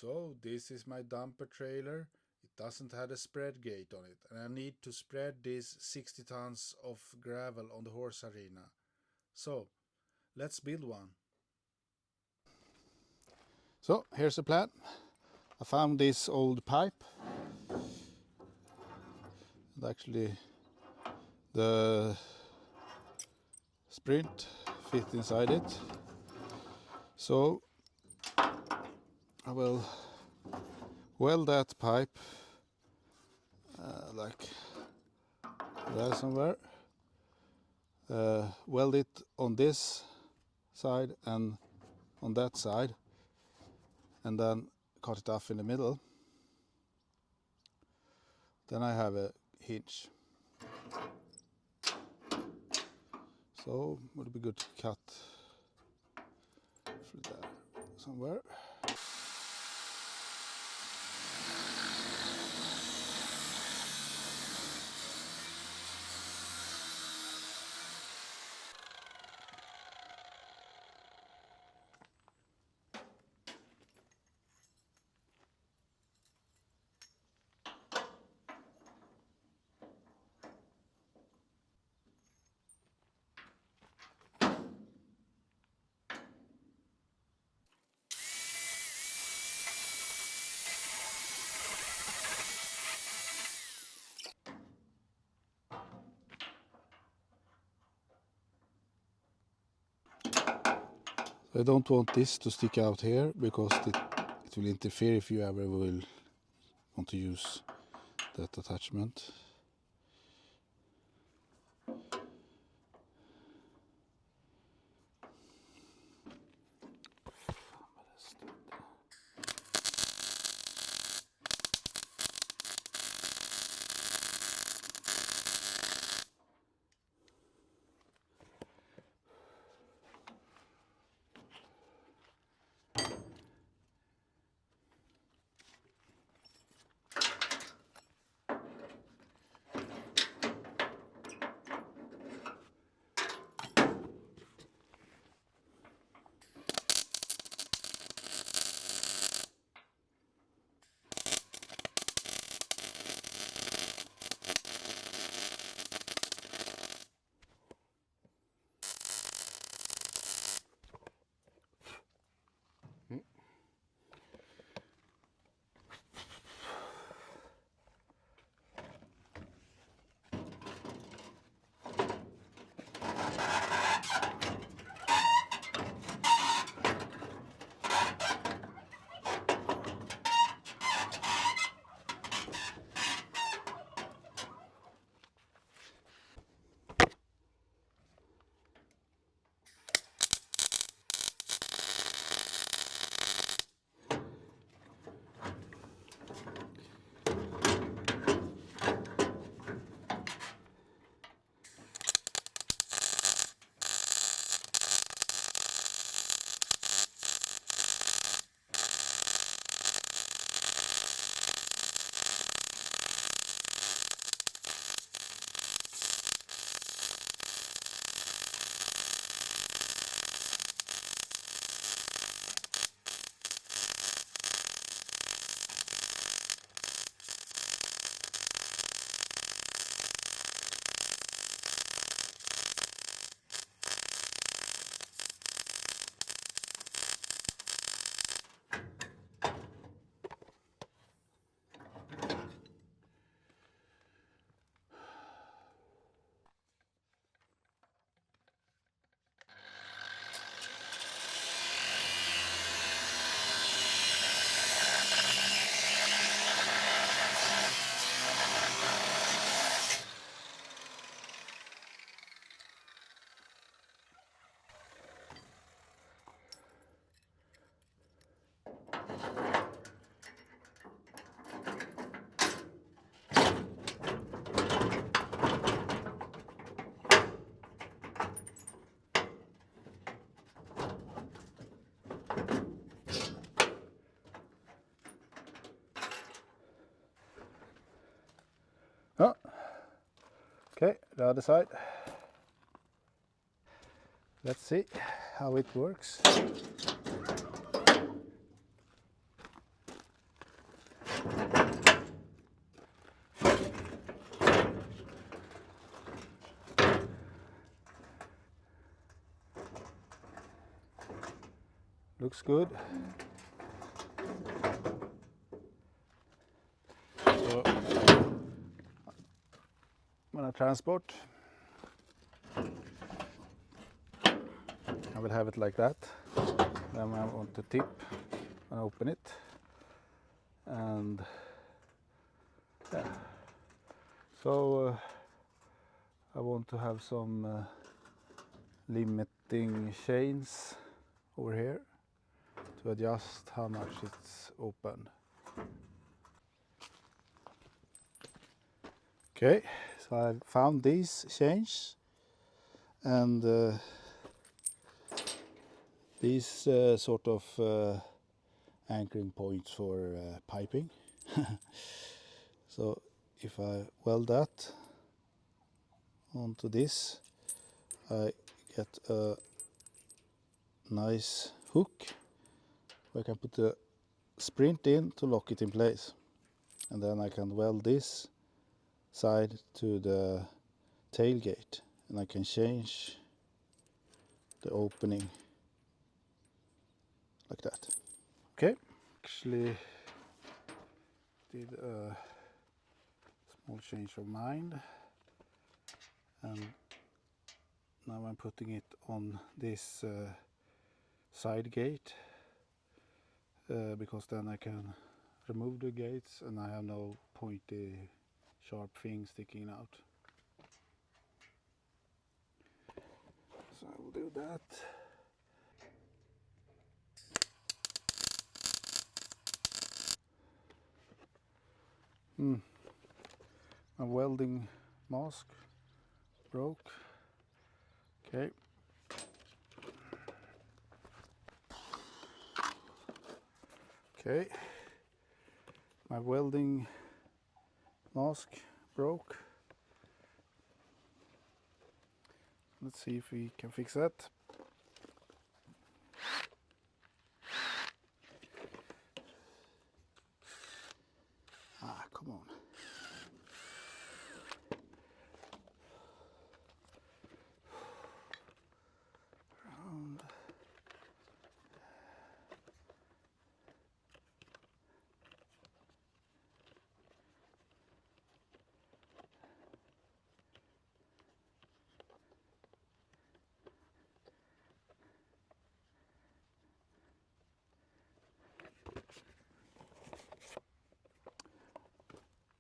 So this is my dumper trailer. It doesn't have a spread gate on it, and I need to spread this 60 tons of gravel on the horse arena. So let's build one. So here's the plan. I found this old pipe, and actually the sprint fit inside it. So I will weld that pipe like there somewhere. Weld it on this side and on that side, and then cut it off in the middle. Then I have a hinge. So it would be good to cut through there somewhere. I don't want this to stick out here because it will interfere if you ever will want to use that attachment. Oh, okay, the other side. Let's see how it works. Looks good. So I'm gonna transport. I will have it like that. Then I want to tip and open it, and yeah. So I want to have some limiting chains over here to adjust how much it's open. Okay, so I found these chains, and these sort of anchoring points for piping. So if I weld that onto this, I get a nice hook where I can put the sprint in to lock it in place, and then I can weld this side to the tailgate, and I can change the opening like that. Okay, actually did a small change of mind, and now I'm putting it on this side gate because then I can remove the gates and I have no pointy sharp thing sticking out. So I will do that. My welding mask broke. Okay. Okay. My welding mask broke. Let's see if we can fix that. Ah, come on. Round.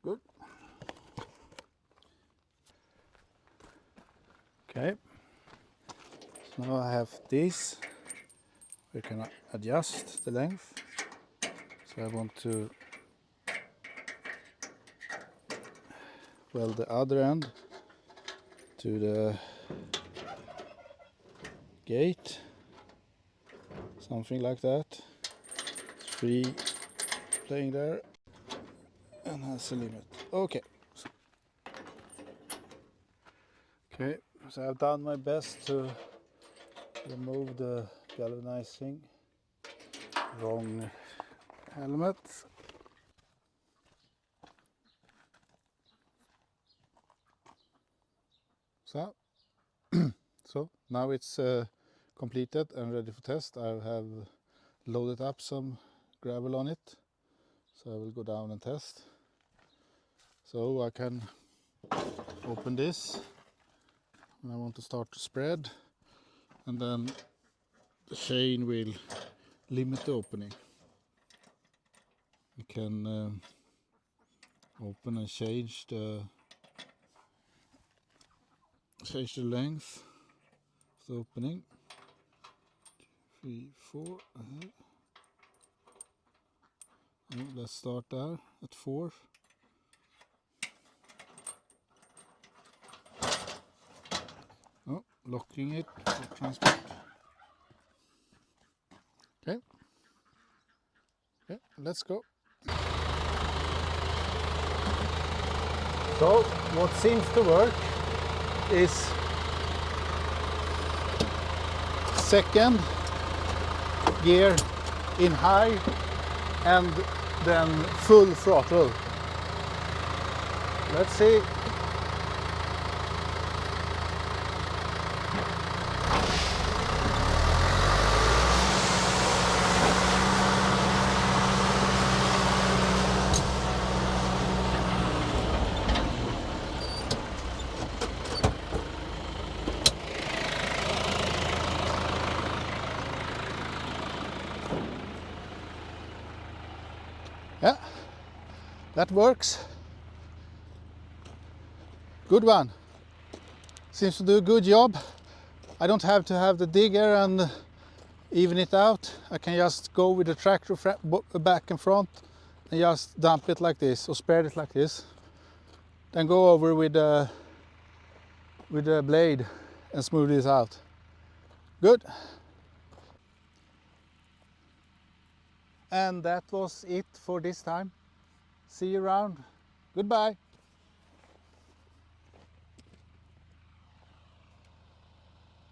Good. Okay. So now I have this. We can adjust the length. So I want to weld the other end to the gate. Something like that. Free playing there. And has a limit. Okay. Okay, so I've done my best to remove the galvanizing. Wrong helmet. So, so now it's completed and ready for test. I have loaded up some gravel on it, so I will go down and test. So I can open this, and I want to start to spread, and then the chain will limit the opening. You can open and change the length of the opening. 3, 4. Let's start there at 4. Oh, locking it for transport. Okay. Okay, let's go. So what seems to work is second gear in high and then full throttle. Let's see. Yeah, that works. Good one. Seems to do a good job. I don't have to have the digger and even it out. I can just go with the tractor back and front and just dump it like this or spread it like this. Then go over with the blade and smooth this out. Good. And that was it for this time. See you around. Goodbye.